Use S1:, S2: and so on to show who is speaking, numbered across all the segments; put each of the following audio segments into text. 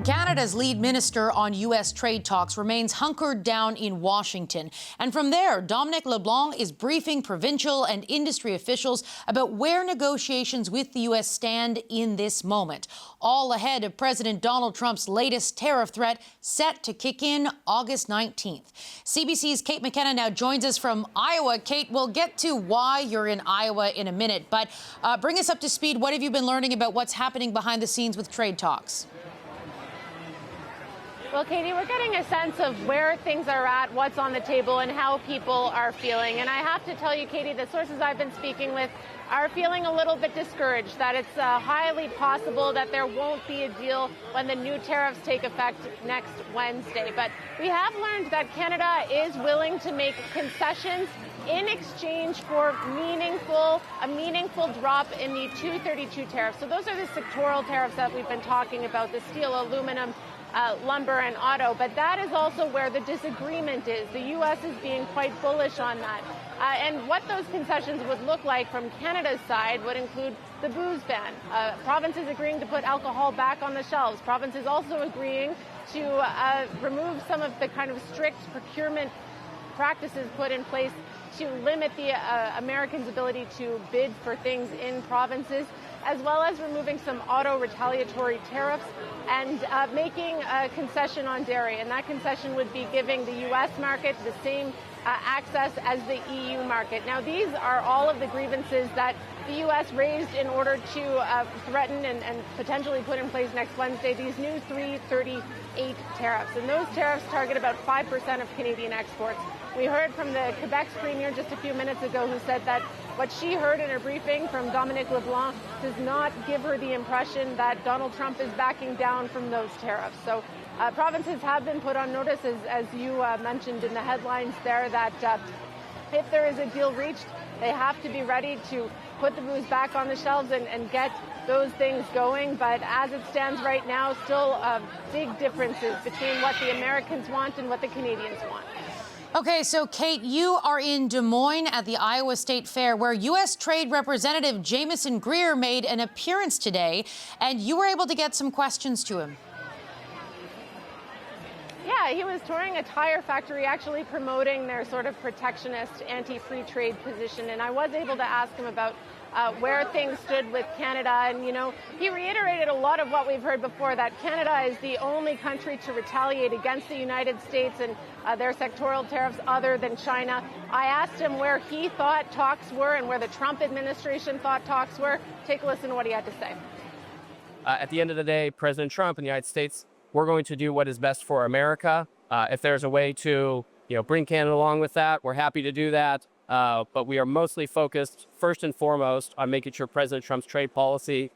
S1: Canada's lead minister on U.S. trade talks remains hunkered down in Washington. And from there, Dominic LeBlanc is briefing provincial and industry officials about where negotiations with the U.S. stand in this moment, all ahead of President Donald Trump's latest tariff threat set to kick in August 19th. CBC's Kate McKenna now joins us from Iowa. Kate, we'll get to why you're in Iowa in a minute, but bring us up to speed. What have you been learning about what's happening behind the scenes with trade talks?
S2: Well, Katie, we're getting a sense of where things are at, what's on the table, and how people are feeling. And I have to tell you, Katie, the sources I've been speaking with are feeling a little bit discouraged, that it's highly possible that there won't be a deal when the new tariffs take effect next Wednesday. But we have learned that Canada is willing to make concessions in exchange for a meaningful drop in the 232 tariffs. So those are the sectoral tariffs that we've been talking about, the steel, aluminum, lumber and auto, but that is also where the disagreement is. The U.S. is being quite bullish on that. And what those concessions would look like from Canada's side would include the booze ban. Provinces agreeing to put alcohol back on the shelves. Provinces also agreeing to remove some of the kind of strict procurement practices put in place to limit the Americans' ability to bid for things in provinces, as well as removing some auto retaliatory tariffs and making a concession on dairy. And that concession would be giving the U.S. market the same access as the EU market. Now, these are all of the grievances that the U.S. raised in order to threaten and potentially put in place next Wednesday these new 338 tariffs. And those tariffs target about 5% of Canadian exports. We heard from the Quebec's premier just a few minutes ago who said that what she heard in her briefing from Dominic LeBlanc does not give her the impression that Donald Trump is backing down from those tariffs. So provinces have been put on notice, as you mentioned in the headlines there, that if there is a deal reached, they have to be ready to put the booze back on the shelves and get those things going. But as it stands right now, still big differences between what the Americans want and what the Canadians want.
S1: Okay, so Kate, you are in Des Moines at the Iowa State Fair, where U.S. Trade Representative Jamieson Greer made an appearance today, and you were able to get some questions to him.
S2: Yeah, he was touring a tire factory, actually promoting their sort of protectionist, anti-free trade position, and I was able to ask him about where things stood with Canada. And, you know, he reiterated a lot of what we've heard before, that Canada is the only country to retaliate against the United States and their sectoral tariffs other than China. I asked him where he thought talks were and where the Trump administration thought talks were. Take a listen to what he had to say.
S3: At the end of the day, President Trump and the United States, we're going to do what is best for America. If there's a way to, bring Canada along with that, we're happy to do that. But we are mostly focused, first and foremost, on making sure President Trump's trade policy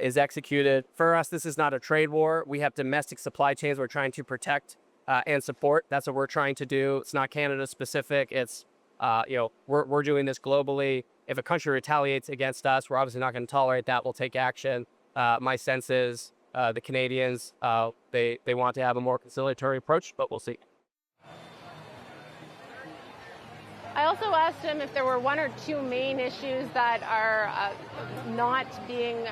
S3: is executed. For us, this is not a trade war. We have domestic supply chains we're trying to protect and support. That's what we're trying to do. It's not Canada specific. It's, we're doing this globally. If a country retaliates against us, we're obviously not going to tolerate that. We'll take action. My sense is the Canadians, they want to have a more conciliatory approach, but we'll see.
S2: I also asked him if there were one or two main issues that are not being,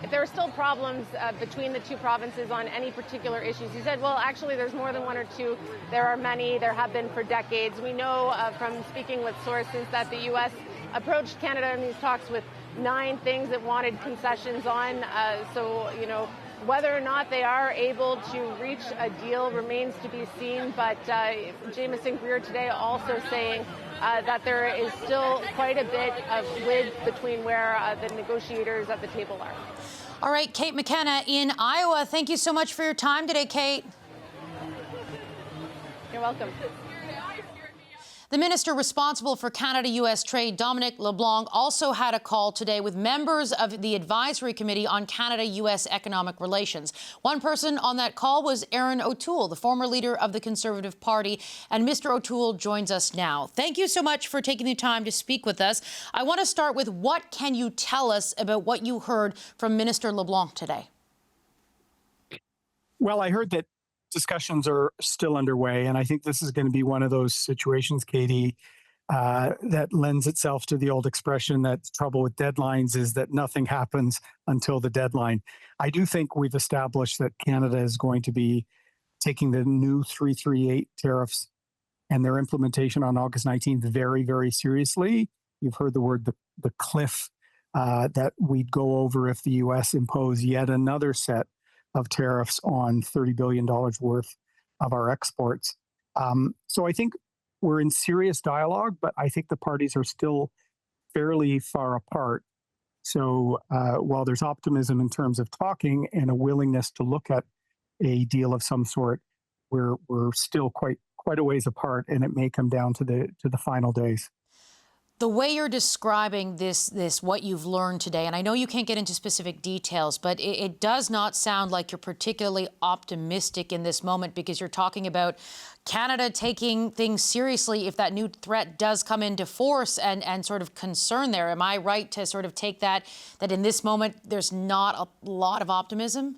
S2: if there are still problems between the two provinces on any particular issues. He said, well, actually, there's more than one or two. There are many. There have been for decades. We know from speaking with sources that the U.S. approached Canada in these talks with 9 things it wanted concessions on. Whether or not they are able to reach a deal remains to be seen, but Jamieson Greer today also saying that there is still quite a bit of width between where the negotiators at the table are.
S1: All right, Kate McKenna in Iowa, thank you so much for your time today, Kate.
S2: You're welcome.
S1: The minister responsible for Canada-U.S. trade, Dominic LeBlanc, also had a call today with members of the Advisory Committee on Canada-U.S. economic relations. One person on that call was Erin O'Toole, the former leader of the Conservative Party. And Mr. O'Toole joins us now. Thank you so much for taking the time to speak with us. I want to start with, what can you tell us about what you heard from Minister LeBlanc today?
S4: Well, I heard that discussions are still underway, and I think this is going to be one of those situations, Katie, that lends itself to the old expression that trouble with deadlines is that nothing happens until the deadline. I do think we've established that Canada is going to be taking the new 338 tariffs and their implementation on August 19th very, very seriously. You've heard the word the cliff that we'd go over if the U.S. imposed yet another set of tariffs on $30 billion worth of our exports. So I think we're in serious dialogue, but I think the parties are still fairly far apart. So while there's optimism in terms of talking and a willingness to look at a deal of some sort, we're still quite a ways apart, and it may come down to the final days.
S1: The way you're describing this what you've learned today, and I know you can't get into specific details, but it does not sound like you're particularly optimistic in this moment, because you're talking about Canada taking things seriously if that new threat does come into force, and sort of concern there. Am I right to sort of take that in this moment there's not a lot of optimism?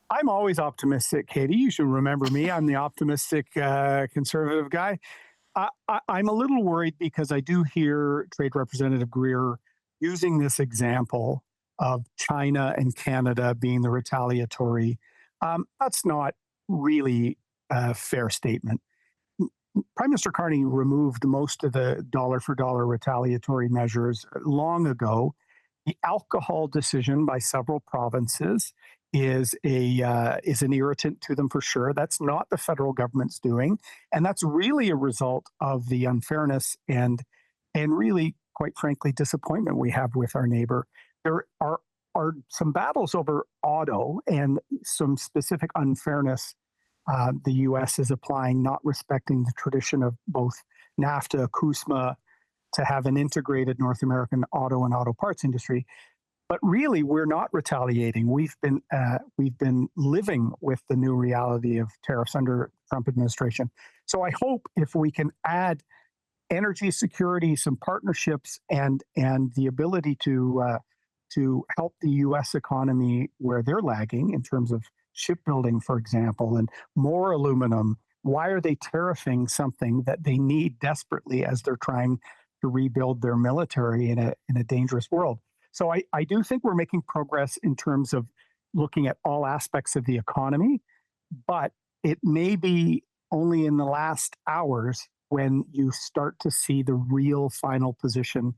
S4: I'm always optimistic, Katie. You should remember me. I'm the optimistic conservative guy. I'm a little worried because I do hear Trade Representative Greer using this example of China and Canada being the retaliatory. That's not really a fair statement. Prime Minister Carney removed most of the dollar-for-dollar retaliatory measures long ago. The alcohol decision by several provinces is an irritant to them for sure. That's not the federal government's doing, and that's really a result of the unfairness and really, quite frankly, disappointment we have with our neighbor. There are some battles over auto and some specific unfairness the U.S. is applying, not respecting the tradition of both NAFTA, CUSMA, to have an integrated North American auto and auto parts industry. But really, we're not retaliating. We've been living with the new reality of tariffs under Trump administration. So I hope if we can add energy security, some partnerships, and the ability to help the U.S. economy where they're lagging in terms of shipbuilding, for example, and more aluminum. Why are they tariffing something that they need desperately as they're trying to rebuild their military in a dangerous world? So I do think we're making progress in terms of looking at all aspects of the economy, but it may be only in the last hours when you start to see the real final position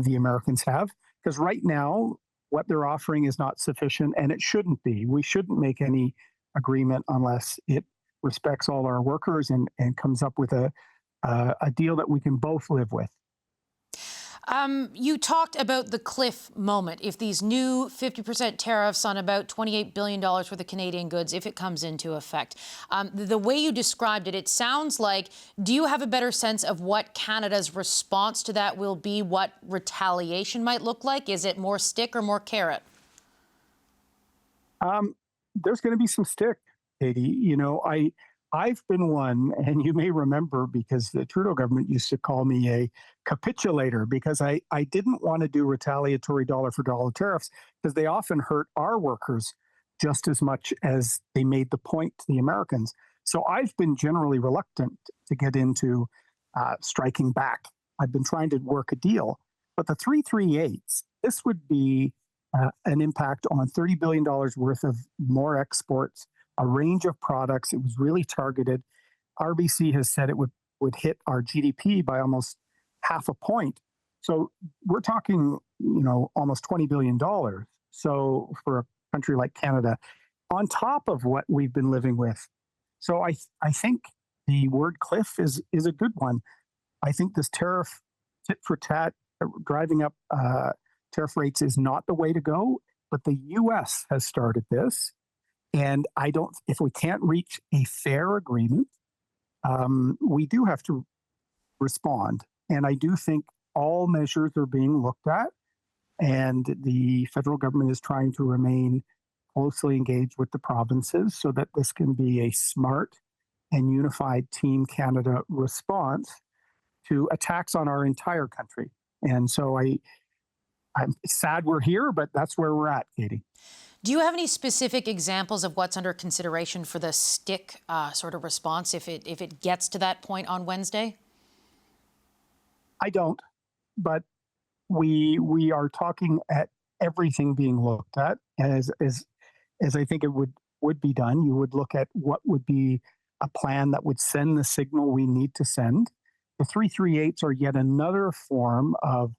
S4: the Americans have. Because right now, what they're offering is not sufficient, and it shouldn't be. We shouldn't make any agreement unless it respects all our workers and comes up with a deal that we can both live with.
S1: You talked about the cliff moment. If these new 50% tariffs on about $28 billion worth of Canadian goods, if it comes into effect, the way you described it, it sounds like, do you have a better sense of what Canada's response to that will be, what retaliation might look like? Is it more stick or more carrot?
S4: There's going to be some stick, Katie. You know, I've been one, and you may remember because the Trudeau government used to call me a capitulator because I didn't want to do retaliatory dollar-for-dollar tariffs because they often hurt our workers just as much as they made the point to the Americans. So I've been generally reluctant to get into striking back. I've been trying to work a deal. But the 338s, this would be an impact on $30 billion worth of more exports, a range of products. It was really targeted. RBC has said it would hit our GDP by almost half a point. So we're talking, almost $20 billion. So for a country like Canada, on top of what we've been living with. So I think the word cliff is a good one. I think this tariff tit for tat, driving up tariff rates is not the way to go, but the U.S. has started this. And if we can't reach a fair agreement, we do have to respond. And I do think all measures are being looked at, and the federal government is trying to remain closely engaged with the provinces so that this can be a smart and unified Team Canada response to attacks on our entire country. And so I'm sad we're here, but that's where we're at, Katie.
S1: Do you have any specific examples of what's under consideration for the stick sort of response if it gets to that point on Wednesday?
S4: I don't, but we are talking at everything being looked at as I think it would be done. You would look at what would be a plan that would send the signal we need to send. The 338s are yet another form of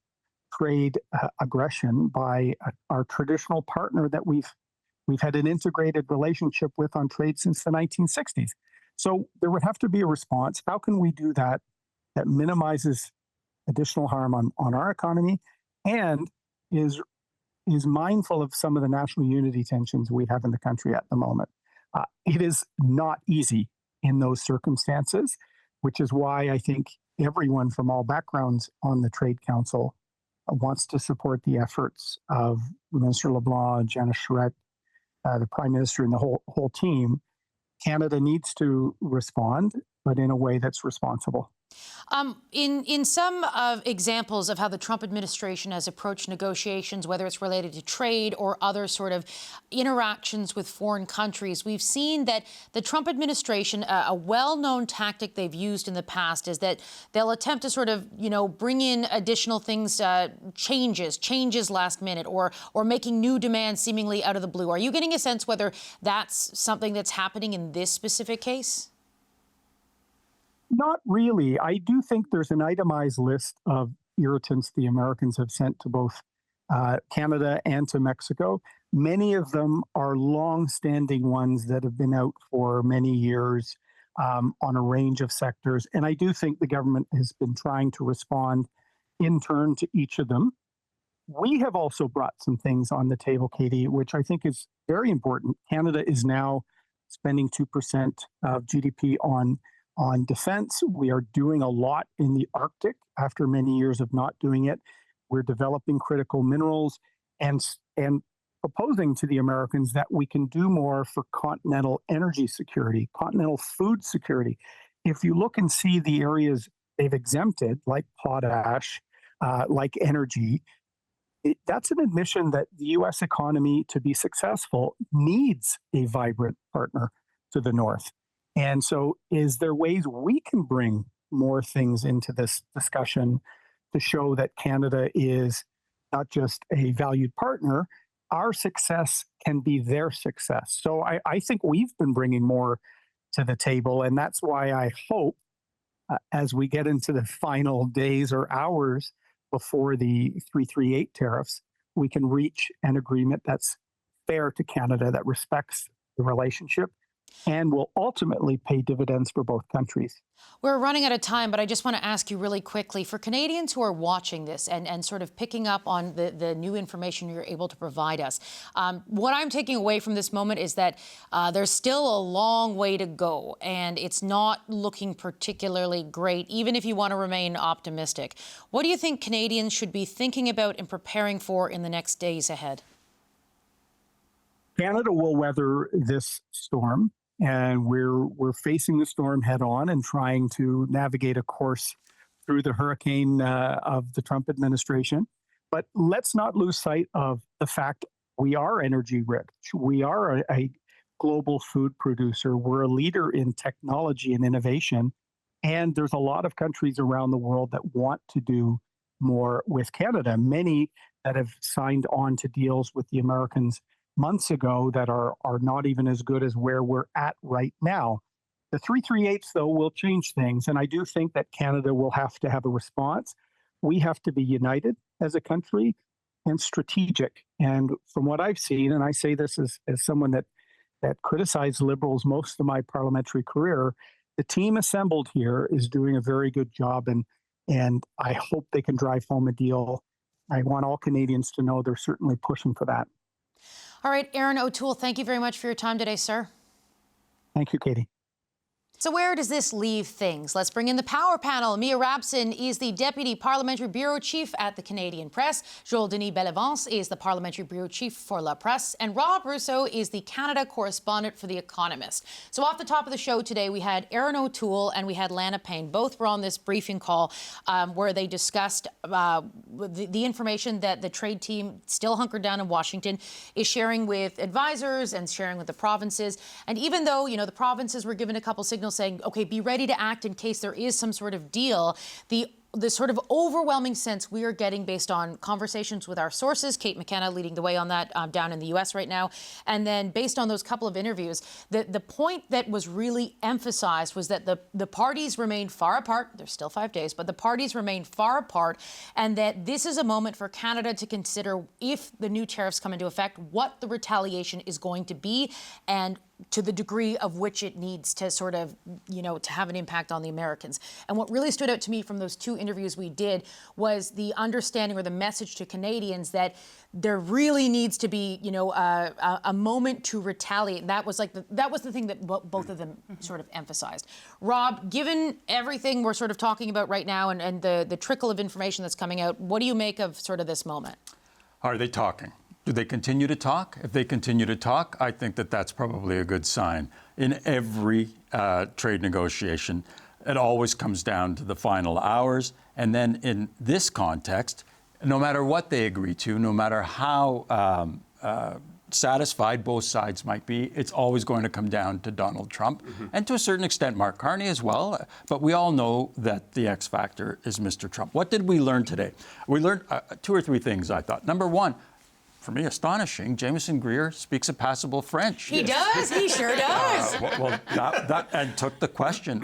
S4: trade aggression by our traditional partner that we've had an integrated relationship with on trade since the 1960s. So there would have to be a response. How can we do that minimizes additional harm on our economy and is mindful of some of the national unity tensions we have in the country at the moment? It is not easy in those circumstances, which is why I think everyone from all backgrounds on the Trade Council wants to support the efforts of Minister LeBlanc, Janice Charette, the Prime Minister, and the whole team. Canada needs to respond, but in a way that's responsible.
S1: In some examples of how the Trump administration has approached negotiations, whether it's related to trade or other sort of interactions with foreign countries, we've seen that the Trump administration, a well-known tactic they've used in the past is that they'll attempt to sort of, bring in additional things, changes last minute or making new demands seemingly out of the blue. Are you getting a sense whether that's something that's happening in this specific case?
S4: Not really. I do think there's an itemized list of irritants the Americans have sent to both Canada and to Mexico. Many of them are long-standing ones that have been out for many years on a range of sectors. And I do think the government has been trying to respond in turn to each of them. We have also brought some things on the table, Katie, which I think is very important. Canada is now spending 2% of GDP on defense. We are doing a lot in the Arctic after many years of not doing it. We're developing critical minerals and proposing to the Americans that we can do more for continental energy security, continental food security. If you look and see the areas they've exempted, like potash, like energy, that's an admission that the U.S. economy, to be successful, needs a vibrant partner to the north. And so is there ways we can bring more things into this discussion to show that Canada is not just a valued partner, our success can be their success. So I think we've been bringing more to the table, and that's why I hope as we get into the final days or hours before the 338 tariffs, we can reach an agreement that's fair to Canada, that respects the relationship, and will ultimately pay dividends for both countries.
S1: We're running out of time, but I just want to ask you really quickly, for Canadians who are watching this and sort of picking up on the new information you're able to provide us, what I'm taking away from this moment is that there's still a long way to go, and it's not looking particularly great, even if you want to remain optimistic. What do you think Canadians should be thinking about and preparing for in the next days ahead?
S4: Canada will weather this storm, and we're facing the storm head on and trying to navigate a course through the hurricane of the Trump administration. But let's not lose sight of the fact we are energy rich. We are a global food producer. We're a leader in technology and innovation. And there's a lot of countries around the world that want to do more with Canada. Many that have signed on to deals with the Americans months ago that are not even as good as where we're at right now. The 338s, though, will change things. And I do think that Canada will have to have a response. We have to be united as a country and strategic. And from what I've seen, and I say this as someone that criticized Liberals most of my parliamentary career, the team assembled here is doing a very good job. And I hope they can drive home a deal. I want all Canadians to know they're certainly pushing for that.
S1: All right, Erin O'Toole, thank you very much for your time today, sir.
S4: Thank you, Katie.
S1: So where does this leave things? Let's bring in the power panel. Mia Rabson is the Deputy Parliamentary Bureau Chief at the Canadian Press. Joel-Denis Bellevance is the Parliamentary Bureau Chief for La Presse. And Rob Russo is the Canada correspondent for The Economist. So off the top of the show today, we had Erin O'Toole and we had Lana Payne. Both were on this briefing call where they discussed the information that the trade team, still hunkered down in Washington, is sharing with advisors and sharing with the provinces. And even though, the provinces were given a couple signals saying, OK, be ready to act in case there is some sort of deal, the sort of overwhelming sense we are getting based on conversations with our sources, Kate McKenna leading the way on that down in the U.S. right now, and then based on those couple of interviews, the point that was really emphasized was that the parties remain far apart. There's still 5 days, but the parties remain far apart, and that this is a moment for Canada to consider, if the new tariffs come into effect, what the retaliation is going to be and to the degree of which it needs to sort of, to have an impact on the Americans. And what really stood out to me from those 2 interviews we did was the understanding or the message to Canadians that there really needs to be, a moment to retaliate. That was the thing that both of them sort of emphasized. Rob, given everything we're sort of talking about right now and the trickle of information that's coming out, what do you make of sort of this moment?
S5: Are they talking? Do they continue to talk? If they continue to talk, I think that that's probably a good sign. In every trade negotiation, it always comes down to the final hours. And then in this context, no matter what they agree to, no matter how satisfied both sides might be, it's always going to come down to Donald Trump and to a certain extent Mark Carney as well. But we all know that the X factor is Mr. Trump. What did we learn today? We learned 2 or 3 things, I thought. Number one, for me, astonishing, Jamieson Greer speaks a passable French.
S1: He does. He sure does.
S5: And took the question.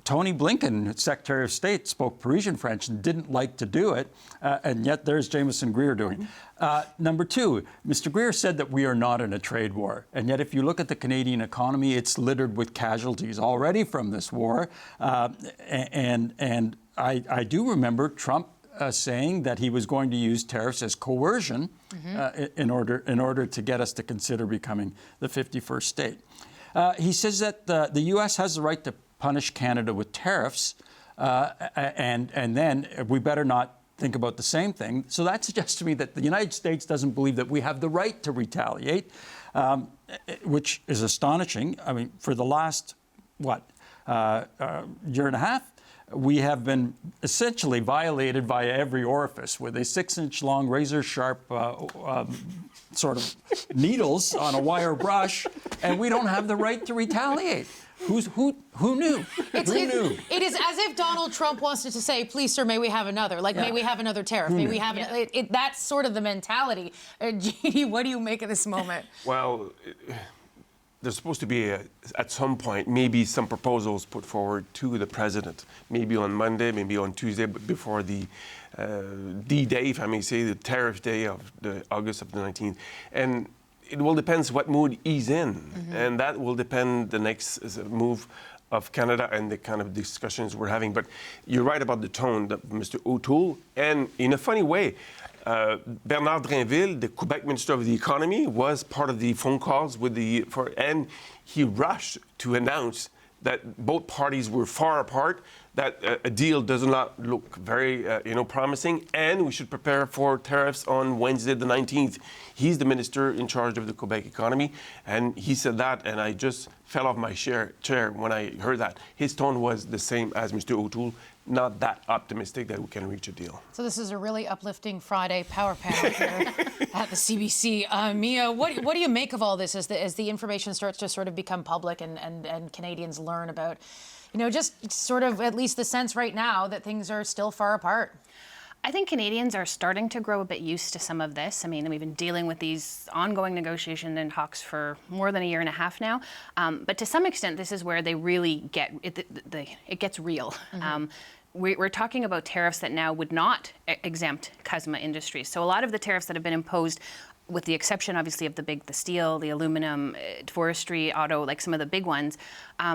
S5: Tony Blinken, Secretary of State, spoke Parisian French and didn't like to do it, and yet there's Jamieson Greer doing it. Number 2, Mr. Greer said that we are not in a trade war, and yet if you look at the Canadian economy, it's littered with casualties already from this war, and I do remember Trump saying that he was going to use tariffs as coercion in order to get us to consider becoming the 51st state. He says that the U.S. has the right to punish Canada with tariffs, and then we better not think about the same thing. So that suggests to me that the United States doesn't believe that we have the right to retaliate, which is astonishing. I mean, for the last, year and a half, we have been essentially violated via every orifice with a 6-inch long razor-sharp sort of needles on a wire brush, and we don't have the right to retaliate. Who knew? Who knew?
S1: It is as if Donald Trump wants to say, please, sir, may we have another? May we have another tariff? May we have that's sort of the mentality. G.D., what do you make of this moment?
S6: Well, there's supposed to be, at some point, maybe some proposals put forward to the president, maybe on Monday, maybe on Tuesday, but before the D-Day, if I may say, the tariff day of the August of the 19th. And it will depend what mood he's in, and that will depend the next move of Canada and the kind of discussions we're having. But you're right about the tone, Mr. O'Toole, and in a funny way, Bernard Drinville, the Quebec Minister of the Economy, was part of the phone calls and he rushed to announce that both parties were far apart, that a deal does not look very, promising, and we should prepare for tariffs on Wednesday the 19th. He's the minister in charge of the Quebec economy, and he said that, and I just fell off my chair when I heard that. His tone was the same as Mr. O'Toole, not that optimistic that we can reach a deal.
S1: So this is a really uplifting Friday power panel here at the CBC. Mia, what do you make of all this as the information starts to sort of become public and Canadians learn about, just sort of at least the sense right now that things are still far apart?
S7: I think Canadians are starting to grow a bit used to some of this. I mean, we've been dealing with these ongoing negotiations and talks for more than a year and a half now. But to some extent, this is where they really get it gets real. We're talking about tariffs that now would not exempt CUSMA industries. So a lot of the tariffs that have been imposed, with the exception, obviously, of the steel, the aluminum, forestry, auto, like some of the big ones,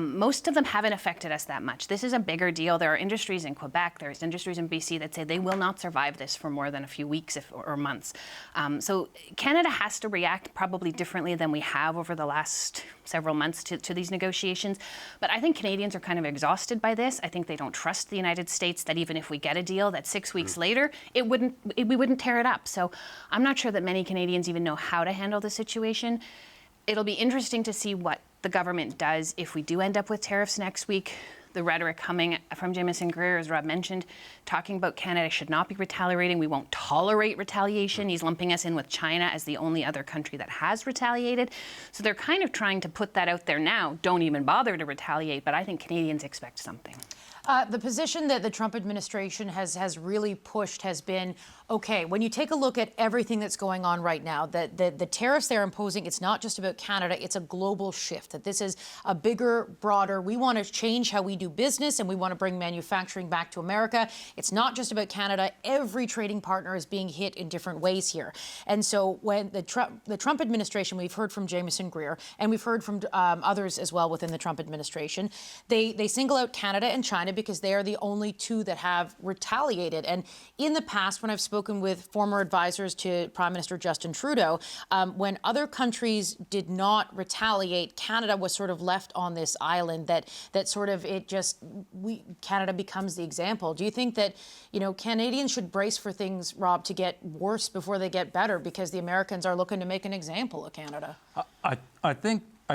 S7: most of them haven't affected us that much. This is a bigger deal. There are industries in Quebec, there's industries in BC that say they will not survive this for more than a few weeks or months. So Canada has to react probably differently than we have over the last several months to these negotiations. But I think Canadians are kind of exhausted by this. I think they don't trust the United States that even if we get a deal, that 6 weeks later, we wouldn't tear it up. So I'm not sure that many Canadians even know how to handle the situation. It'll be interesting to see what the government does if we do end up with tariffs next week. The rhetoric coming from Jamieson Greer, as Rob mentioned, talking about Canada should not be retaliating. We won't tolerate retaliation. He's lumping us in with China as the only other country that has retaliated. So they're kind of trying to put that out there now. Don't even bother to retaliate. But I think Canadians expect something.
S1: The position that the Trump administration has really pushed has been, okay, when you take a look at everything that's going on right now, the tariffs they're imposing, it's not just about Canada, it's a global shift, that this is a bigger, broader, we want to change how we do business and we want to bring manufacturing back to America. It's not just about Canada. Every trading partner is being hit in different ways here. And so when the Trump administration, we've heard from Jameson Greer, and we've heard from others as well within the Trump administration, they single out Canada and China because they are the only two that have retaliated. And in the past, when I've spoken with former advisors to Prime Minister Justin Trudeau, when other countries did not retaliate, Canada was sort of left on this island that sort of Canada becomes the example. Do you think that, Canadians should brace for things, Rob, to get worse before they get better because the Americans are looking to make an example of Canada?
S5: I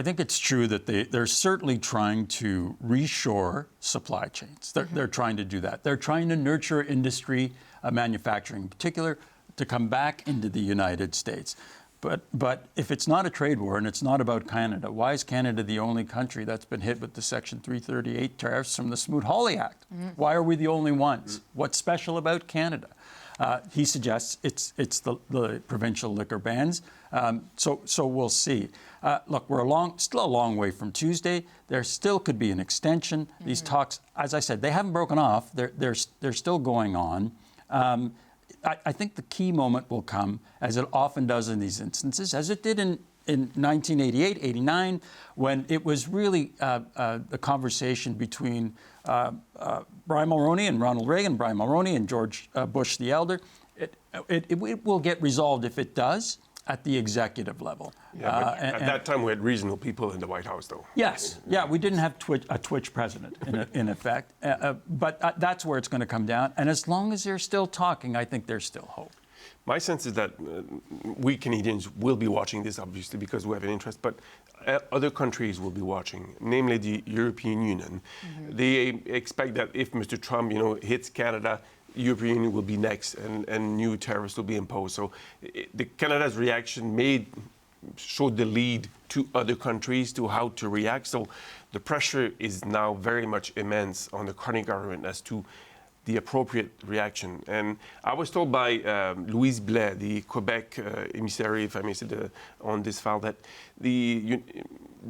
S5: think it's true that they're certainly trying to reshore supply chains. They're trying to do that. They're trying to nurture industry, manufacturing in particular, to come back into the United States. But if it's not a trade war and it's not about Canada, why is Canada the only country that's been hit with the Section 338 tariffs from the Smoot-Hawley Act? Why are we the only ones? What's special about Canada? He suggests it's the provincial liquor bans. So we'll see. Look, we're still a long way from Tuesday. There still could be an extension. These talks, as I said, they haven't broken off. They're still going on. I think the key moment will come, as it often does in these instances, as it did in 1988, 89, when it was really a conversation between Brian Mulroney and Ronald Reagan, Brian Mulroney and George Bush the Elder. It will get resolved if it does at the executive level.
S6: Yeah, but at that time, we had reasonable people in the White House, though.
S5: Yes. Yeah, we didn't have a Twitch president, in effect. But that's where it's going to come down. And as long as they're still talking, I think there's still hope.
S6: My sense is that we Canadians will be watching this, obviously, because we have an interest, but other countries will be watching, namely the European Union. They expect that if Mr. Trump, hits Canada, European Union will be next, and new tariffs will be imposed. So Canada's reaction showed the lead to other countries to how to react. So the pressure is now very much immense on the current government as to the appropriate reaction. And I was told by Louise Blais, the Quebec emissary, if I may say, on this file, that the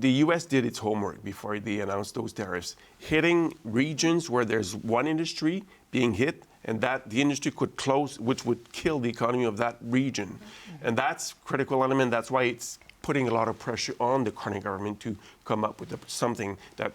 S6: U.S. did its homework before they announced those tariffs, hitting regions where there's one industry being hit, and that the industry could close, which would kill the economy of that region. And that's a critical element. That's why it's putting a lot of pressure on the current government to come up with something that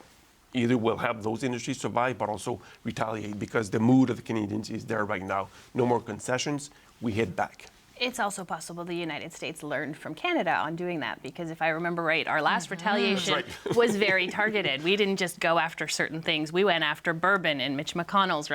S6: either will help those industries survive, but also retaliate, because the mood of the Canadians is there right now. No more concessions. We hit back.
S7: It's also possible the United States learned from Canada on doing that, because if I remember right, our last retaliation was very targeted. We didn't just go after certain things. We went after bourbon in Mitch McConnell's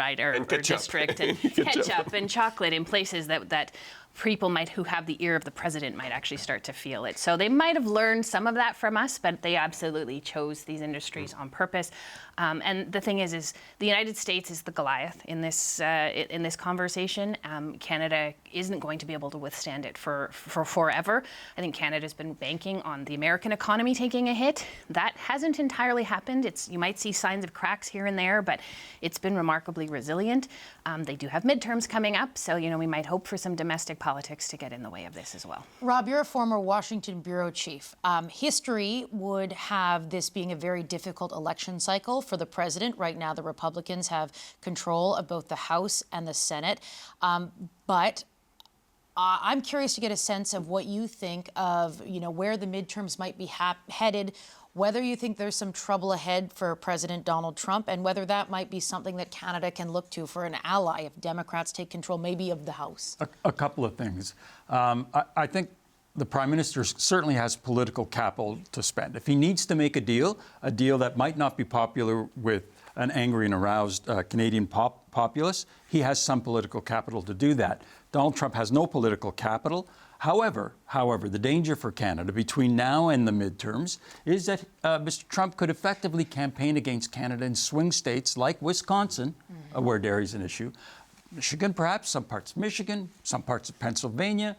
S7: district, and ketchup and chocolate in places that people who have the ear of the president might actually start to feel it. So they might have learned some of that from us, but they absolutely chose these industries on purpose. And the thing is the United States is the Goliath in this conversation. Canada isn't going to be able to withstand it for forever. I think Canada's been banking on the American economy taking a hit. That hasn't entirely happened. You might see signs of cracks here and there, but it's been remarkably resilient. They do have midterms coming up, so we might hope for some domestic politics to get in the way of this as well.
S1: Rob, you're a former Washington bureau chief. History would have this being a very difficult election cycle for the president. Right now, the Republicans have control of both the House and the Senate. But I'm curious to get a sense of what you think of, where the midterms might be headed, whether you think there's some trouble ahead for President Donald Trump, and whether that might be something that Canada can look to for an ally if Democrats take control maybe of the House.
S5: A couple of things. I think the Prime Minister certainly has political capital to spend. If he needs to make a deal that might not be popular with an angry and aroused Canadian populace, he has some political capital to do that. Donald Trump has no political capital. However, the danger for Canada between now and the midterms is that Mr. Trump could effectively campaign against Canada in swing states like Wisconsin, where dairy is an issue, Michigan perhaps, some parts of Michigan, some parts of Pennsylvania,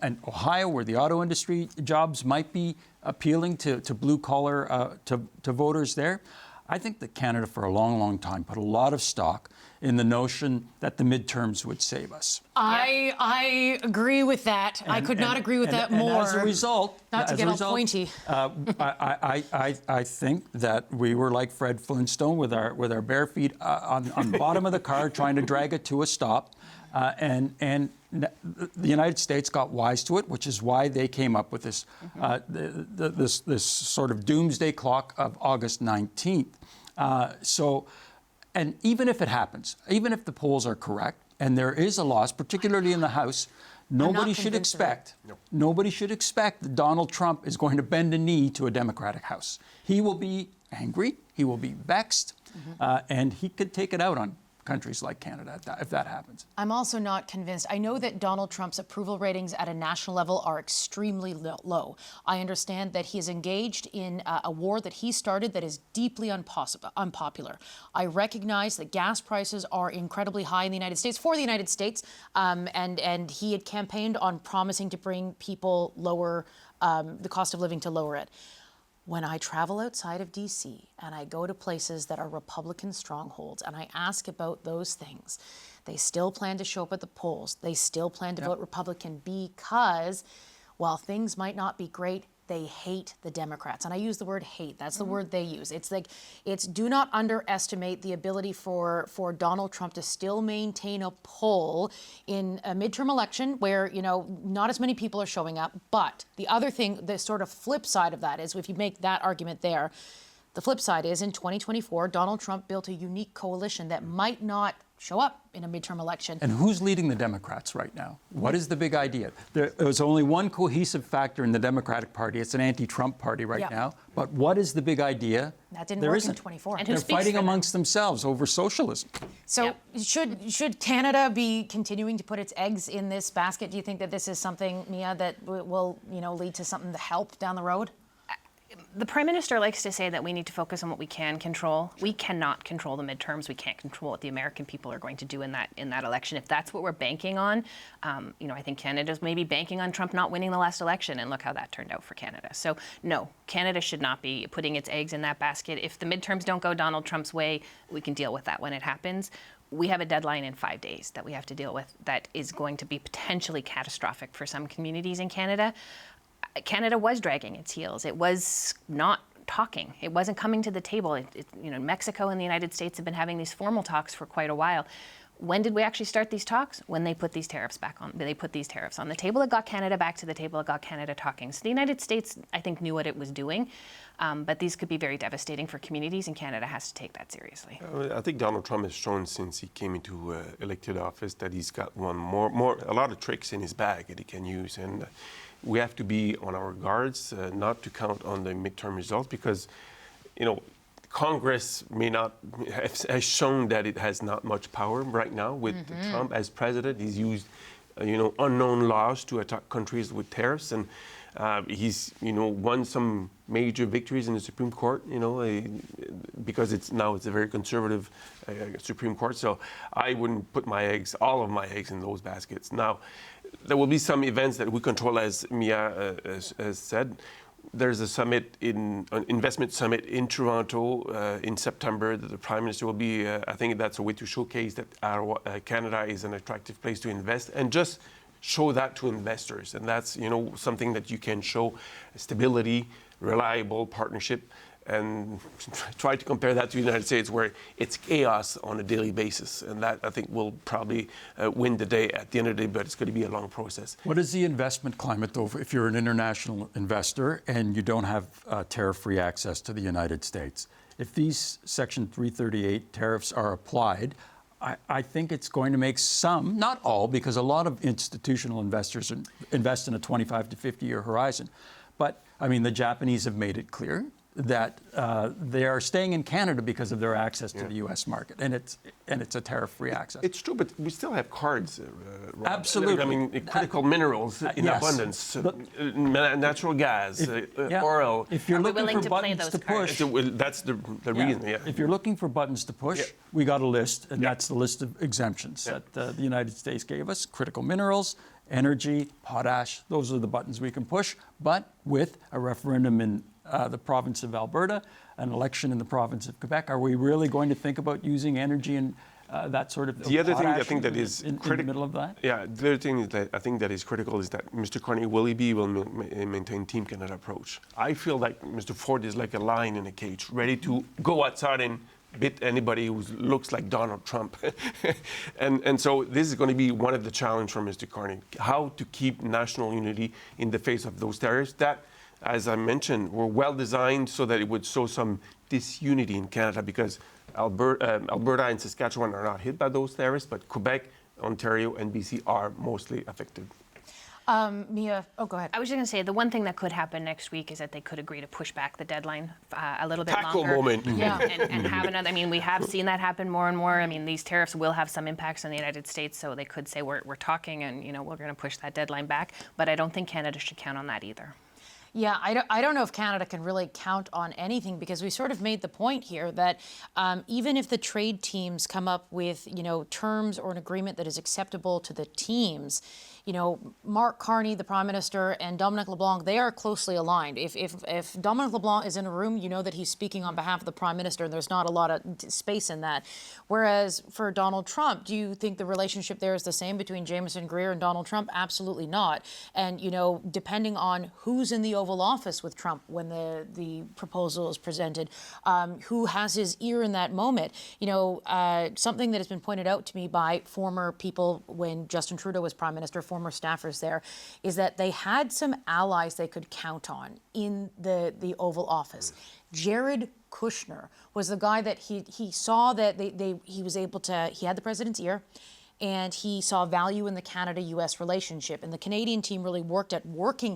S5: and Ohio, where the auto industry jobs might be appealing to blue-collar to voters there. I think that Canada for a long, long time put a lot of stock in the notion that the midterms would save us.
S1: I agree with that. I could not agree with that more.
S5: And as a result,
S1: not to get all pointy.
S5: I think that we were like Fred Flintstone with our bare feet on the bottom of the car, trying to drag it to a stop, and the United States got wise to it, which is why they came up with this this sort of doomsday clock of August 19th. And even if it happens, even if the polls are correct, and there is a loss, particularly in the House, nobody should expect that Donald Trump is going to bend a knee to a Democratic House. He will be angry, he will be vexed, and he could take it out on countries like Canada if that happens.
S1: I'm also not convinced. I know that Donald Trump's approval ratings at a national level are extremely low. I understand that he is engaged in a war that he started that is deeply unpopular. I recognize that gas prices are incredibly high in the United States, for the United States, and he had campaigned on promising to bring people lower, the cost of living to lower it. When I travel outside of D.C. and I go to places that are Republican strongholds and I ask about those things, they still plan to show up at the polls. They still plan to vote Republican because while things might not be great, they hate the Democrats. And I use the word hate. That's the word they use. It's like, do not underestimate the ability for Donald Trump to still maintain a poll in a midterm election where, not as many people are showing up. But the other thing, the sort of flip side of that is, if you make that argument there, the flip side is in 2024, Donald Trump built a unique coalition that might not show up in a midterm election.
S5: And who's leading the Democrats right now? What is the big idea? There's only one cohesive factor in the Democratic Party. It's an anti-Trump party right now. But what is the big idea?
S1: That didn't work in 24.
S7: And
S5: they're fighting amongst themselves over socialism.
S1: So should Canada be continuing to put its eggs in this basket? Do you think that this is something, Mia, that will lead to something to help down the road?
S7: The Prime Minister likes to say that we need to focus on what we can control. We cannot control the midterms. We can't control what the American people are going to do in that election. If that's what we're banking on, I think Canada's maybe banking on Trump not winning the last election, and look how that turned out for Canada. So no, Canada should not be putting its eggs in that basket. If the midterms don't go Donald Trump's way, we can deal with that when it happens. We have a deadline in 5 days that we have to deal with that is going to be potentially catastrophic for some communities in Canada. Canada was dragging its heels. It was not talking. It wasn't coming to the table. Mexico and the United States have been having these formal talks for quite a while. When did we actually start these talks? When they put these tariffs They put these tariffs on the table. It got Canada back to the table. It got Canada talking. So the United States, I think, knew what it was doing. But these could be very devastating for communities, and Canada has to take that seriously.
S6: I think Donald Trump has shown since he came into elected office that he's got a lot of tricks in his bag that he can use, and we have to be on our guards, not to count on the midterm results, because, Congress has shown that it has not much power right now with Trump as president. He's used, unknown laws to attack countries with tariffs, and he's, won some major victories in the Supreme Court, because it's a very conservative Supreme Court. So I wouldn't put all of my eggs in those baskets. Now, there will be some events that we control, as Mia has said. There's an investment summit in Toronto in September that the Prime Minister will be. I think that's a way to showcase that Canada is an attractive place to invest, and just show that to investors. And that's something that you can show: stability, reliable partnership, and try to compare that to the United States, where it's chaos on a daily basis. And that, I think, will probably win the day at the end of the day, but it's going to be a long process.
S5: What is the investment climate, though, if you're an international investor and you don't have tariff-free access to the United States? If these Section 338 tariffs are applied, I think it's going to make some, not all, because a lot of institutional investors invest in a 25 to 50-year horizon. But, the Japanese have made it clear that they are staying in Canada because of their access to the U.S. market, and it's a tariff-free access.
S6: It's true, but we still have cards.
S5: Absolutely.
S6: Critical minerals in abundance, natural gas, oil.
S5: If you're looking for buttons to push,
S6: that's the reason. Yeah.
S5: If you're looking for buttons to push, we got a list, and that's the list of exemptions that the United States gave us: critical minerals, energy, potash, those are the buttons we can push. But with a referendum in the province of Alberta, an election in the province of Quebec, are we really going to think about using energy and that sort of
S6: the other thing I think that is
S5: in the middle of that?
S6: Yeah, the other thing that I think that is critical is that Mr. Carney will he be able to maintain Team Canada approach. I feel like Mr. Ford is like a lion in a cage, ready to go outside and bit anybody who looks like Donald Trump. and so this is going to be one of the challenges for Mr. Carney, how to keep national unity in the face of those tariffs that, as I mentioned, were well designed so that it would show some disunity in Canada, because Alberta and Saskatchewan are not hit by those tariffs, but Quebec, Ontario, and BC are mostly affected.
S1: Mia, go ahead.
S7: I was just going to say, the one thing that could happen next week is that they could agree to push back the deadline a little bit
S6: Tackle
S7: longer.
S6: moment.
S1: Yeah.
S7: And have another, I mean, we have seen that happen more and more. I mean, these tariffs will have some impacts on the United States, so they could say we're talking and, we're going to push that deadline back. But I don't think Canada should count on that either.
S1: Yeah, I don't know if Canada can really count on anything, because we sort of made the point here that even if the trade teams come up with, terms or an agreement that is acceptable to the teams, Mark Carney, the Prime Minister, and Dominic LeBlanc, they are closely aligned. If Dominic LeBlanc is in a room, you know that he's speaking on behalf of the Prime Minister, and there's not a lot of space in that. Whereas for Donald Trump, do you think the relationship there is the same between Jameson Greer and Donald Trump? Absolutely not. And, depending on who's in the Oval Office with Trump when the proposal is presented, who has his ear in that moment, something that has been pointed out to me by former people when Justin Trudeau was Prime Minister, former staffers there, is that they had some allies they could count on in the Oval Office. Jared Kushner was the guy that he saw that he was able to, he had the president's ear, and he saw value in the Canada-U.S. relationship. And the Canadian team really worked at working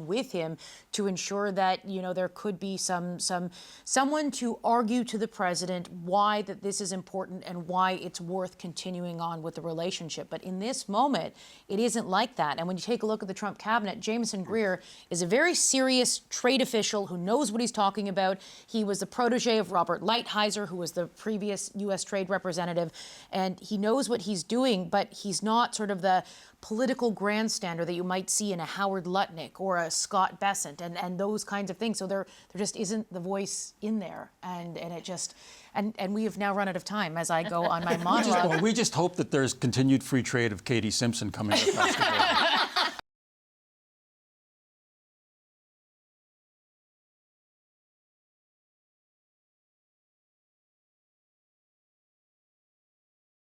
S1: with him to ensure that, there could be someone to argue to the president why that this is important and why it's worth continuing on with the relationship. But in this moment, it isn't like that. And when you take a look at the Trump cabinet, Jameson Greer is a very serious trade official who knows what he's talking about. He was the protege of Robert Lighthizer, who was the previous U.S. trade representative, and he knows what he's doing, but he's not sort of the political grandstander that you might see in a Howard Lutnick or a Scott Bessent and those kinds of things. So there just isn't the voice in there, and it just and we have now run out of time as I go on my monologue.
S5: We just hope that there's continued free trade of Katie Simpson coming across the border.